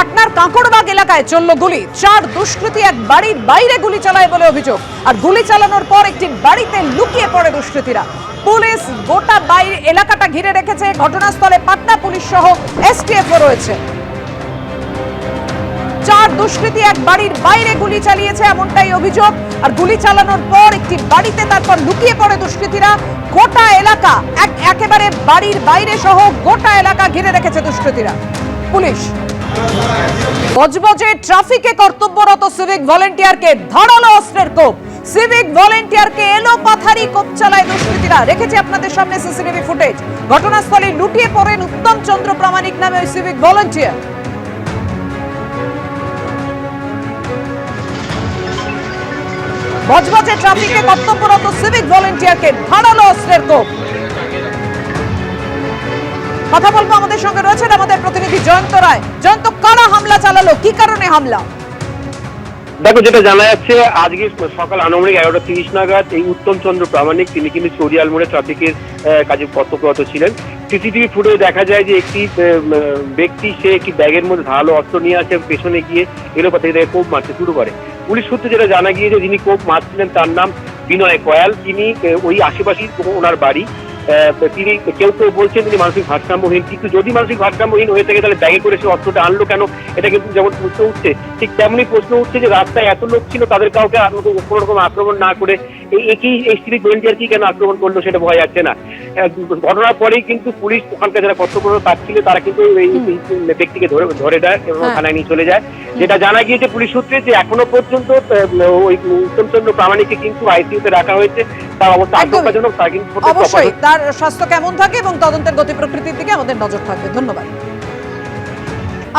পাটনার কাঁকড়বাগ এলাকায় চলল গুলি। 4 দুষ্কৃতী এক বাড়ির বাইরে গুলি চালায় বলে অভিযোগ। আর গুলি চালানোর পর একটি বাড়িতে লুকিয়ে পড়ে দুষ্কৃতীরা। পুলিশ গোটা বাইরে এলাকাটা ঘিরে রেখেছে। ঘটনাস্থলে পাটনা পুলিশ সহ এসটিএফও রয়েছে। 4 দুষ্কৃতী এক বাড়ির বাইরে গুলি চালিয়েছে এমনটাই অভিযোগ। আর গুলি চালানোর পর একটি বাড়িতে তারপর লুকিয়ে পড়ে দুষ্কৃতীরা। গোটা এলাকা একেবারে বাড়ির বাইরে সহ গোটা এলাকা ঘিরে রেখেছে দুষ্কৃতীরা। পুলিশ বজবজে ট্রাফিকে কর্তব্যরত সিভিক ভলেন্টিয়ারকে ধারালো অস্ত্রের কোপ। সিভিক ভলেন্টিয়ারকে এলো পাথারি কোপ চালায় দুষ্কৃতীরা। রেখেছে আপনাদের সামনে সিসিটিভি ফুটেজ। ঘটনাস্থলে লুটিয়ে পড়েন উত্তম চন্দ্র প্রামাণিক নামে ওই সিভিক ভলেন্টিয়ার। বজবজে ট্রাফিকে কর্তব্যরত সিভিক ভলেন্টিয়ারকে ধারালো অস্ত্রের কোপ। কথা বলবো, আমাদের সঙ্গে রয়েছেন আমাদের প্রতিনিধি জয়ন্ত রায়। জয়ন্ত, কারা হামলা চালালো, কি কারণে হামলা? দেখো, যেটা জানা যাচ্ছে আজকে সকাল আনুমানিক 11:30 নাগাদ এই উত্তম চন্দ্র প্রামাণিক তিনি কিন্তু চরিয়াল মোড়ে ট্রাফিকের কাজে কর্তব্যরত ছিলেন। সিসিটিভি ফুটেজে দেখা যায় যে একটি ব্যক্তি সে একটি ব্যাগের মধ্যে ধারালো অস্ত্র নিয়ে আসে, পেছনে গিয়ে এলোপাতাড়ি তাকে কোপ মারতে শুরু করে। পুলিশ সূত্রে যেটা জানা গিয়েছে যিনি কোপ মারছিলেন তার নাম বিনয় কয়াল। তিনি ওই আশেপাশেই ওনার বাড়ি। তিনি কেউ বলছেন তিনি মানসিক ভারসাম্যহীন, কিন্তু যদি মানসিক ভারসাম্যহীন হয়ে থাকে তাহলে ব্যাগে করে সে অস্ত্রটা আনলো কেন, এটা কিন্তু যেমন প্রশ্ন উঠছে ঠিক তেমনি প্রশ্ন উঠছে যে রাস্তায় এত লোক ছিল তাদের কাউকে কোনো রকম আক্রমণ না করে এই সিভিক ভলেন্টিয়ারকে কেন আক্রমণ করলো সেটা বোঝা যাচ্ছে না। ঘটনার পরেই কিন্তু পুলিশ ওখানকার যারা কর্তব্যরত তার ছিল তারা কিন্তু এই ব্যক্তিকে ধরে দেয় এবং থানায় নিয়ে চলে যায়। যেটা জানা গিয়েছে পুলিশ সূত্রে যে এখনো পর্যন্ত ওই উত্তম চন্দ্র প্রামাণিককে কিন্তু আইসিইউতে রাখা হয়েছে। তার অবস্থা আশঙ্কাজনক। তার কিন্তু অবশ্যই তার স্বাস্থ্য কেমন থাকে এবং তদন্তের গতি প্রকৃতির দিকে আমাদের নজর থাকবে। ধন্যবাদ।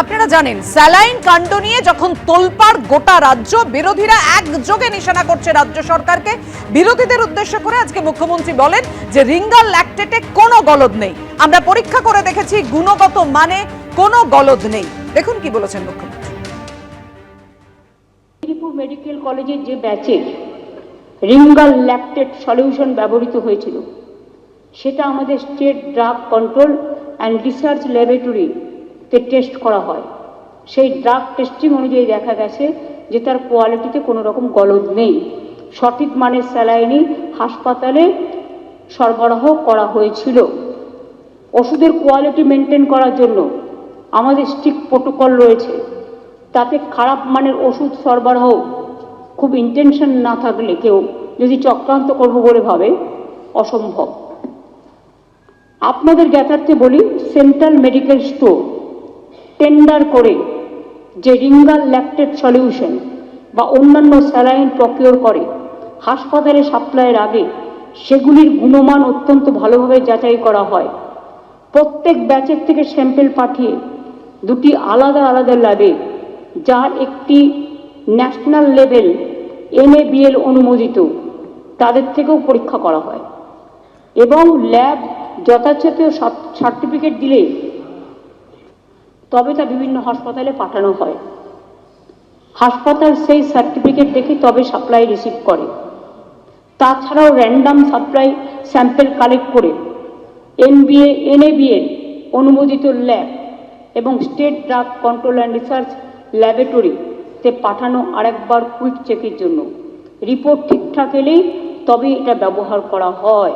আপনারা জানেন, স্যালাইন কাণ্ড নিয়ে যখন তোলপাড় গোটা রাজ্য, বিরোধীরা একযোগে নিশানা করছে রাজ্য সরকারকে। বিরোধীদের উদ্দেশ্য করে আজকে মুখ্যমন্ত্রী বলেন যে রিঙ্গাল ল্যাকটেটে কোনো গলদ নেই। আমরা পরীক্ষা করে দেখেছি, গুণগত মানে কোনো গলদ নেই। দেখুন কি বলেছেন মুখ্যমন্ত্রী। মেদিনীপুর মেডিকেল কলেজের যে ব্যাচে রিঙ্গাল ল্যাকটেট সলিউশন ব্যবহৃত হয়েছিল সেটা আমাদের state drug control and research ল্যাবরেটরিতে টেস্ট করা হয়। সেই ড্রাগ টেস্টিং অনুযায়ী দেখা গেছে যে তার কোয়ালিটিতে কোনো রকম গলদ নেই। সঠিক মানের স্যালাইনই হাসপাতালে সরবরাহ করা হয়েছিল। ওষুধের কোয়ালিটি মেনটেন করার জন্য আমাদের স্ট্রিক্ট প্রোটোকল রয়েছে। তাতে খারাপ মানের ওষুধ সরবরাহ খুব ইন্টেনশন না থাকলে কেউ যদি চক্রান্ত করবো বলে ভাবে অসম্ভব। আপনাদের জ্ঞাতার্থে বলি, সেন্ট্রাল মেডিকেল স্টোর টেন্ডার করে যে রিঙ্গাল ল্যাকটেট সলিউশন বা অন্যান্য স্যালাইন প্রকিওর করে হাসপাতালে সাপ্লাইয়ের আগে সেগুলির গুণমান অত্যন্ত ভালোভাবে যাচাই করা হয়। প্রত্যেক ব্যাচের থেকে স্যাম্পেল পাঠিয়ে দুটি আলাদা আলাদা ল্যাবে, যার একটি ন্যাশনাল লেভেল NABL অনুমোদিত, তাদের থেকেও পরীক্ষা করা হয় এবং ল্যাব যথাযথ সার্টিফিকেট দিলে তবে তা বিভিন্ন হাসপাতালে পাঠানো হয়। হাসপাতাল সেই সার্টিফিকেট দেখে তবে সাপ্লাই রিসিভ করে। তাছাড়াও র্যান্ডাম সাপ্লাই স্যাম্পেল কালেক্ট করে NABL অনুমোদিত ল্যাব এবং state drug control and research ল্যাবরেটরিতে পাঠানো আরেকবার কুইক চেকের জন্য। রিপোর্ট ঠিকঠাক এলেই তবে এটা ব্যবহার করা হয়।